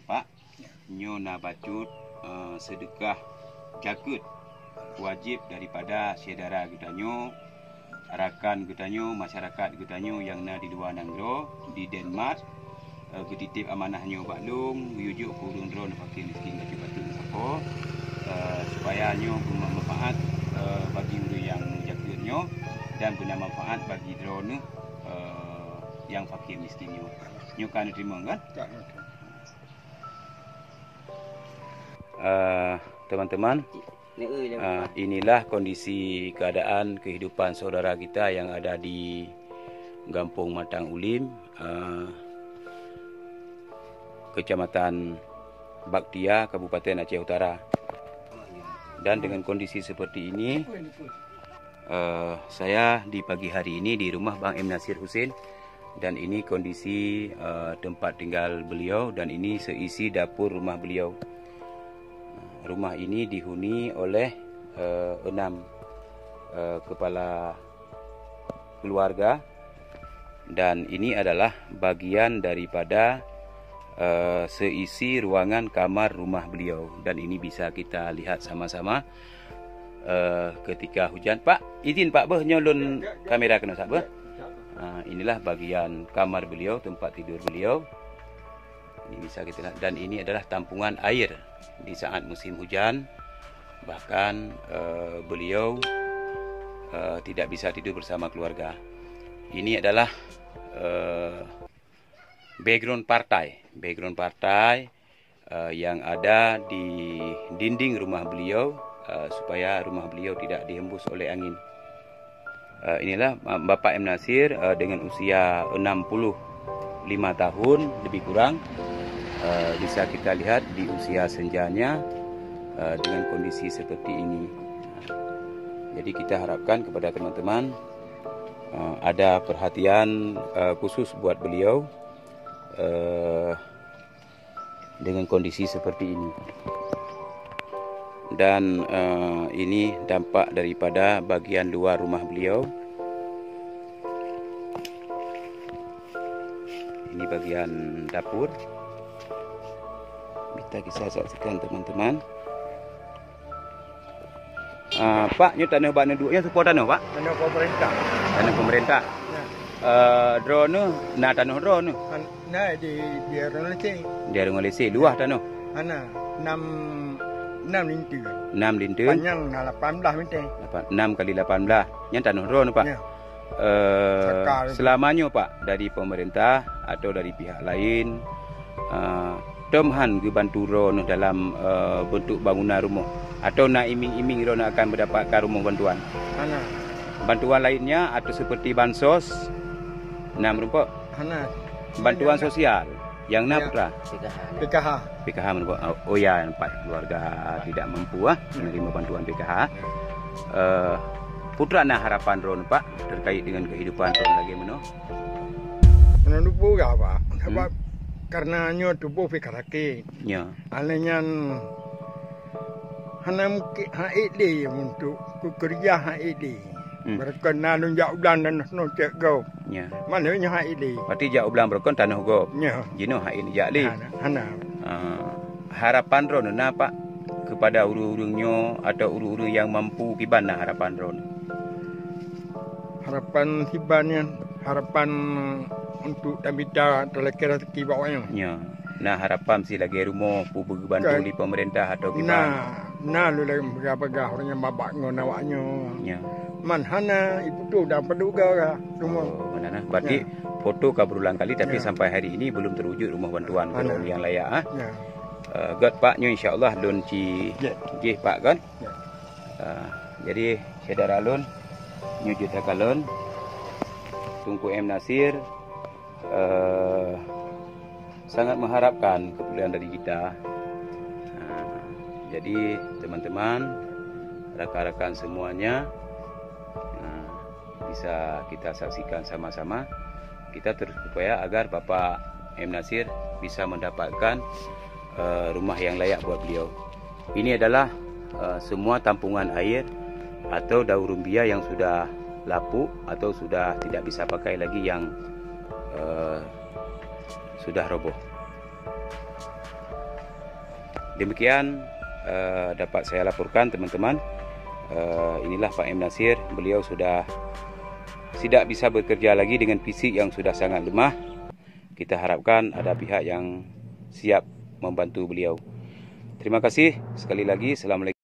Pak. Nyo na bacut sedekah jakut wajib daripada saudara gutanyo, rakan gutanyo, masyarakat gutanyo yang na di luar negara di Denmark. Ketitip amanahnya baklung yujuk kurung drone pakai miskin batu siapa supaya nyo guna manfaat bagi orang yang jakutnyo dan guna manfaat bagi drone yang fakir miskinnya. Nyo kan terima kan? Teman-teman, inilah kondisi keadaan kehidupan saudara kita yang ada di Kampung Matang Ulim, Kecamatan Baktia, Kabupaten Aceh Utara. Dan dengan kondisi seperti ini, saya di pagi hari ini di rumah Bang M. Nasir Husin. Dan ini kondisi tempat tinggal beliau, dan ini seisi dapur rumah beliau. Rumah ini dihuni oleh 6 kepala keluarga, dan ini adalah bagian daripada seisi ruangan kamar rumah beliau. Dan ini bisa kita lihat sama-sama ketika hujan. Pak, izin Pak beh nyolon kamera kena sabeh. Inilah bagian kamar beliau, tempat tidur beliau. Ini bisa kita lihat, dan ini adalah tampungan air di saat musim hujan. Bahkan beliau tidak bisa tidur bersama keluarga. Ini adalah background partai yang ada di dinding rumah beliau, supaya rumah beliau tidak dihembus oleh angin. Inilah Bapak M. Nasir dengan usia 65 tahun lebih kurang. Bisa kita lihat di usia senjanya dengan kondisi seperti ini. Jadi kita harapkan kepada teman-teman ada perhatian khusus buat beliau dengan kondisi seperti ini. Dan ini dampak daripada bagian luar rumah beliau. Ini bagian dapur. Kita saksikan teman-teman. Pak, nyo tanah bak duduknya support tanah Pak? Tanah pemerintah. Tanah pemerintah. Drone na tanah drone. Nah di biar Malaysia. Dia orang Malaysia luah tanah. Ana 6 lintir. 6 lintir. Panjang 18 meter. 6 kali 18. Yang tanah drone Pak. Ya. Selamanya Pak, dari pemerintah atau dari pihak lain, Tomhan bantu drone dalam bentuk bangunan rumah, atau nak iming-iming drone akan mendapatkan rumah bantuan. Ana. Bantuan lainnya atau seperti bansos, nak merupakan bantuan sosial yang nak putra PKH merupakan. Oh ya, nampak keluarga tidak mampu menerima bantuan PKH. Putra nak harapan drone Pak terkait dengan kehidupan drone lagi mana? Menurut buka Pak, sebab karena nyo tubuh fikirake. Ya. Alanya hana mungkin haidi untuk kerja haidi. Berkenaan dengan ulang dan nocek go. Ya. Mana nya haidi. Berarti jak ulang berkon tanah go. Ya. Jino hak ini jak li. Hana. Harapan drone na Pak kepada urang-urangnya atau urang-urang yang mampu kibana harapan drone. Harapan hibannya, harapan untuk tabita terlekir rezeki bawahnya. Ya. Nah harapan si lagi rumah pu berbantu di pemerintah atau gimana? Nah lu lagi berapa orangnya babak ngonawaknya. Ya. Man hana ibu tu dah penduga rumah. Oh, mana nah. Berarti foto kah berulang kali tapi sampai hari ini belum terwujud rumah bantuan orang yang layak Ya. God Pak nyo insyaallah lun ci nggih Pak kan. Ya. Jadi saudara lun nyo juta kalon Tunku M. Nasir sangat mengharapkan kepedulian dari kita. Jadi teman-teman, rakan-rakan semuanya, bisa kita saksikan sama-sama. Kita terus berupaya agar Bapak M. Nasir bisa mendapatkan rumah yang layak buat beliau. Ini adalah semua tampungan air atau daur rumbia yang sudah lapuk atau sudah tidak bisa pakai lagi, yang sudah roboh. Demikian dapat saya laporkan teman-teman. Inilah Pak M. Nasir. Beliau sudah tidak bisa bekerja lagi dengan fisik yang sudah sangat lemah. Kita harapkan ada pihak yang siap membantu beliau. Terima kasih sekali lagi. Assalamualaikum.